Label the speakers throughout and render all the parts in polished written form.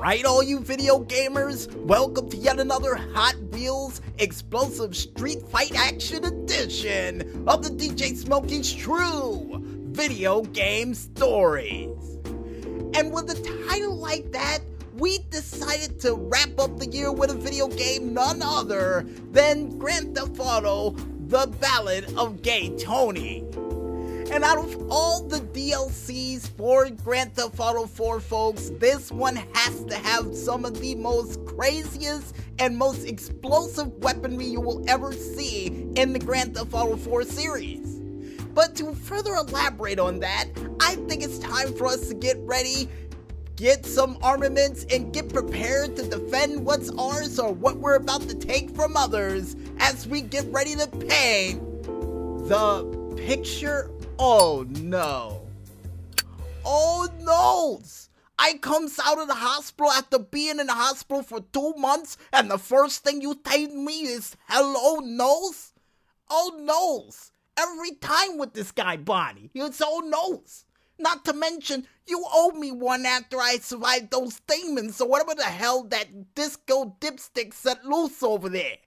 Speaker 1: Alright, all you video gamers, welcome to yet another Hot Wheels Explosive Street Fight Action Edition of the DJ Smokey's True Video Game Stories. And with a title like that, we decided to wrap up the year with a video game none other than Grand Theft Auto, the Ballad of Gay Tony. And out of all the DLCs for Grand Theft Auto 4, folks, this one has to have some of the most craziest and most explosive weaponry you will ever see in the Grand Theft Auto 4 series. But to further elaborate on that, I think it's time for us to get ready, get some armaments, and get prepared to defend what's ours or what we're about to take from others as we get ready to paint the picture. Oh no. Oh no. I comes out of the hospital after being in the hospital for 2 months and the first thing you tell me is hello nose? Oh nose. Every time with this guy Bonnie. It's oh nose. Not to mention, you owe me one after I survived those demons or whatever the hell that disco dipstick set loose over there.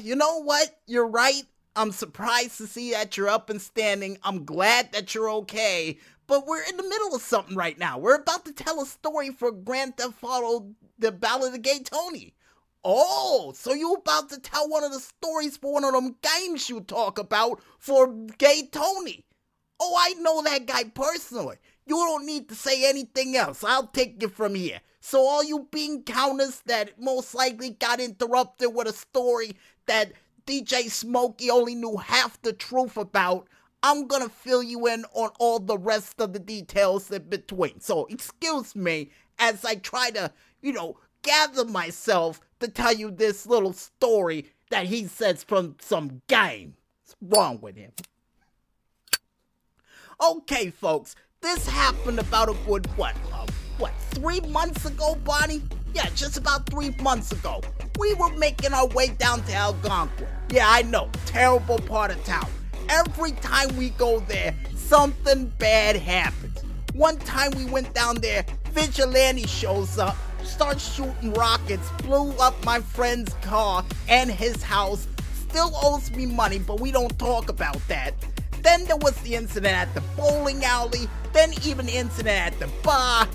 Speaker 1: You know what? You're right. I'm surprised to see that you're up and standing. I'm glad that you're okay. But we're in the middle of something right now. We're about to tell a story for Grand Theft Auto, the Ballad of Gay Tony. Oh, so you about to tell one of the stories for one of them games you talk about for Gay Tony. Oh, I know that guy personally. You don't need to say anything else. I'll take you from here. So all you bean counters that most likely got interrupted with a story that DJ Smokey only knew half the truth about, I'm gonna fill you in on all the rest of the details in between. So excuse me as I try to, gather myself to tell you this little story that he says from some game. What's wrong with him? Okay, folks, this happened about a good, 3 months ago, Bonnie? Yeah, just about 3 months ago. We were making our way down to Algonquin. Yeah, I know, terrible part of town. Every time we go there, something bad happens. One time we went down there, Vigilante shows up, starts shooting rockets, blew up my friend's car and his house, still owes me money, but we don't talk about that. Then there was the incident at the bowling alley, then even the incident at the bar.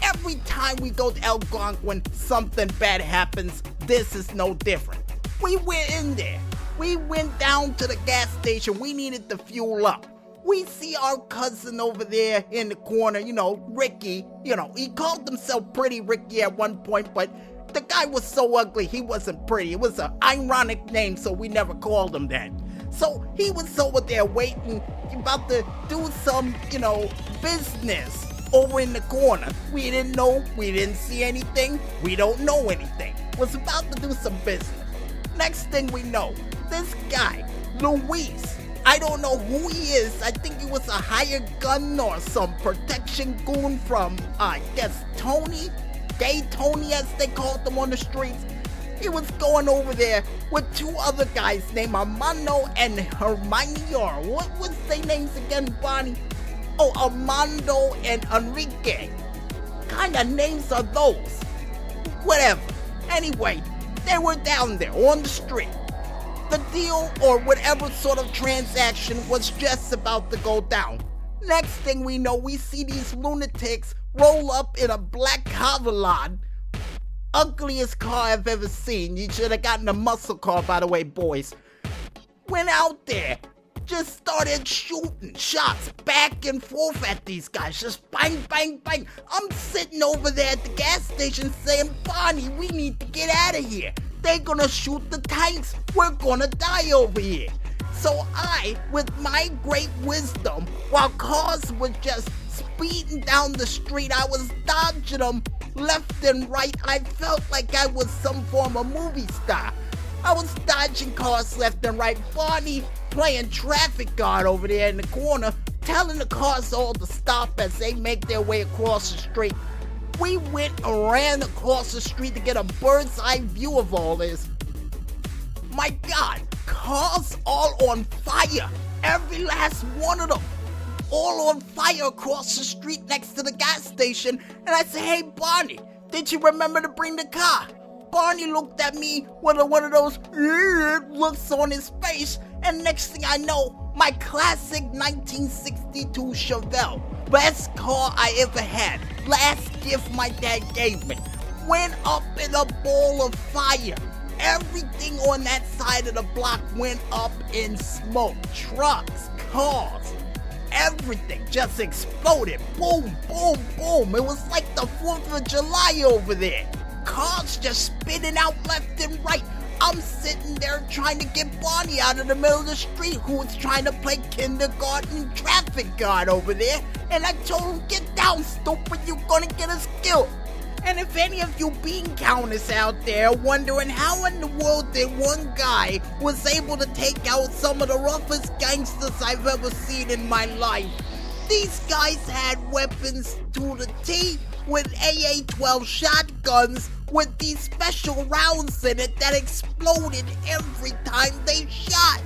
Speaker 1: Every time we go to Algonquin, something bad happens. This is no different. We went in there. We went down to the gas station. We needed to fuel up. We see our cousin over there in the corner, Ricky. He called himself Pretty Ricky at one point, but the guy was so ugly, he wasn't pretty. It was an ironic name, so we never called him that. So he was over there waiting, about to do some, business over in the corner. We didn't know, we didn't see anything, we don't know anything. Was about to do some business. Next thing we know, this guy, Luis, I don't know who he is. I think he was a hired gun or some protection goon from, I guess, Tony? Gay Tony, as they called him on the streets. He was going over there with 2 other guys named Armando and Hermione, or what was their names again, Bonnie? Oh, Armando and Enrique. Kind of names are those? Whatever. Anyway, they were down there on the street. The deal or whatever sort of transaction was just about to go down. Next thing we know, we see these lunatics roll up in a black Cavalier. Ugliest car I've ever seen. You should have gotten a muscle car, by the way, boys. Went out there, just started shooting shots back and forth at these guys. Just bang, bang, bang. I'm sitting over there at the gas station saying, Bonnie, we need to get out of here. They're gonna shoot the tanks. We're gonna die over here. So I, with my great wisdom, while cars were just speeding down the street, I was dodging them left and right. I felt like I was some form of movie star. I was dodging cars left and right. Bonnie playing traffic guard over there in the corner, telling the cars all to stop as they make their way across the street. We went and ran across the street to get a bird's eye view of all this. My God, cars all on fire. Every last one of them. all on fire across the street next to the gas station, and I said, "Hey, Barney, did you remember to bring the car?" Barney looked at me with one of those looks on his face, and next thing I know, my classic 1962 Chevelle, best car I ever had, last gift my dad gave me, went up in a ball of fire. Everything on that side of the block went up in smoke. Trucks, cars, everything just exploded. Boom, boom, boom. It was like the 4th of July over there. Cars just spinning out left and right. I'm sitting there trying to get Barney out of the middle of the street, who was trying to play kindergarten traffic guard over there. And I told him, "Get down, stupid, you're gonna get us killed." And if any of you bean counters out there wondering how in the world that one guy was able to take out some of the roughest gangsters I've ever seen in my life, these guys had weapons to the T, with AA-12 shotguns with these special rounds in it that exploded every time they shot.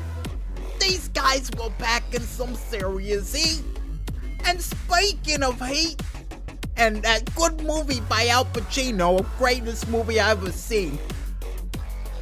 Speaker 1: These guys were packing some serious heat. And speaking of heat, and that good movie by Al Pacino, greatest movie I've ever seen,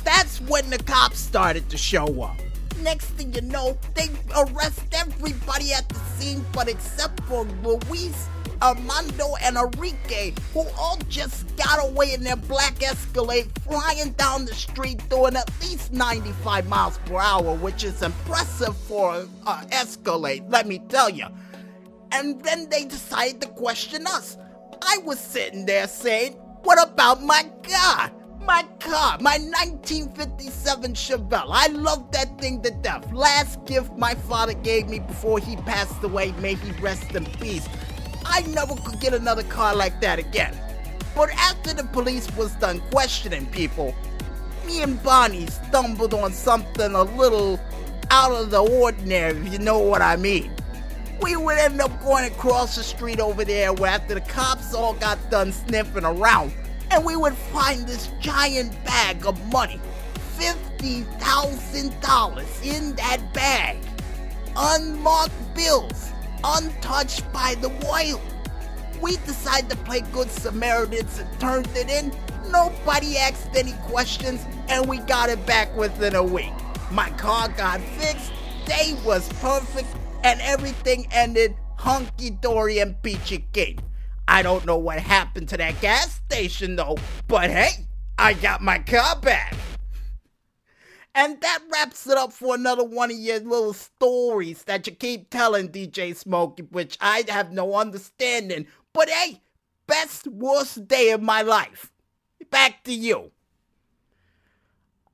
Speaker 1: that's when the cops started to show up. Next thing you know, they arrest everybody at the scene, but except for Luis, Armando, and Enrique, who all just got away in their black Escalade, flying down the street doing at least 95 miles per hour, which is impressive for Escalade, let me tell you. And then they decided to question us. I was sitting there saying, "What about my car? My car, my 1957 Chevelle. I love that thing to death. Last gift my father gave me before he passed away. May he rest in peace. I never could get another car like that again." But after the police was done questioning people, me and Bonnie stumbled on something a little out of the ordinary, if you know what I mean. We would end up going across the street over there where after the cops all got done sniffing around, and we would find this giant bag of money, $50,000 in that bag, unmarked bills, untouched by the oil. We decided to play good Samaritans and turned it in. Nobody asked any questions, and we got it back within a week. My car got fixed, day was perfect, and everything ended hunky-dory and peachy keen. I don't know what happened to that gas station though, but hey, I got my car back. And that wraps it up for another one of your little stories that you keep telling, DJ Smokey, which I have no understanding. But hey, best, worst day of my life. Back to you.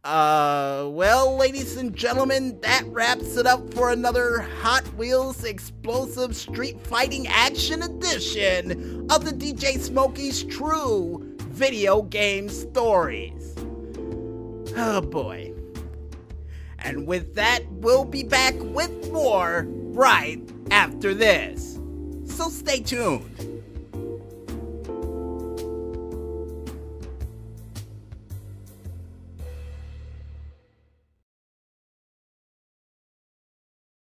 Speaker 1: Well, ladies and gentlemen, that wraps it up for another Hot Wheels Explosive Street Fighting Action Edition of the DJ Smokey's True Video Game Stories. Oh boy. And with that, we'll be back with more right after this. So stay tuned.